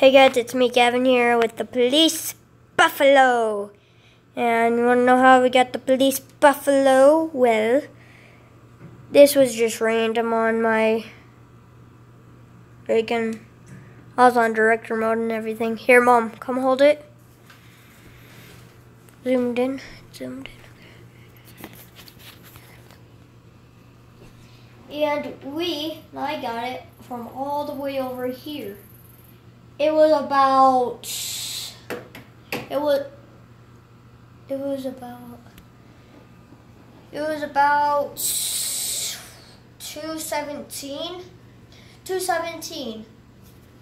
Hey guys, it's me Gavin here with the police buffalo. And you wanna know how we got the police buffalo? Well, this was just random on my I was on director mode and everything. Here, Mom, come hold it. Zoomed in. And I got it from all the way over here. It was about 217.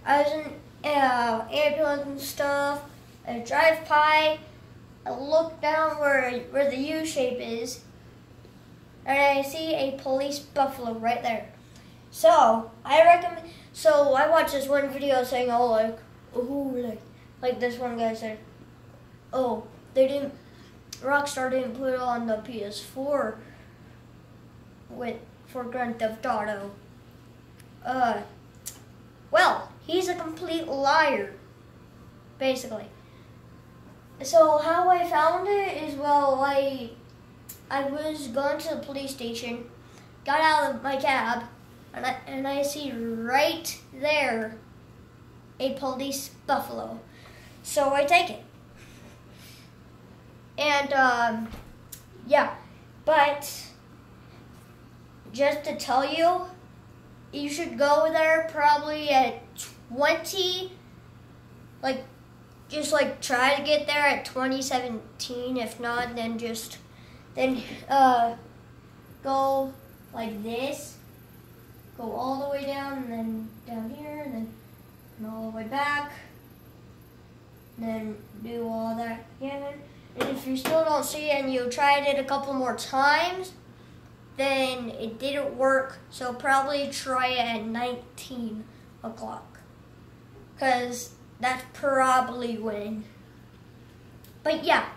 I was in ambulance and stuff. I drive by. I look down where the U shape is, and I see a police buffalo right there. So I watched this one video saying, like this one guy said, Rockstar didn't put it on the PS4 for Grand Theft Auto. Well, he's a complete liar, basically. So how I found it is, I was going to the police station, got out of my cab, and I see right there a police buffalo. So I take it. And yeah, but just to tell you, you should go there probably at 20, just try to get there at 2017. If not, then go like this. Go all the way down, and then down here, and then all the way back. And then do all that again. And if you still don't see it and you tried it a couple more times, then it didn't work. So probably try it at 19 o'clock. Because that's probably when. But yeah.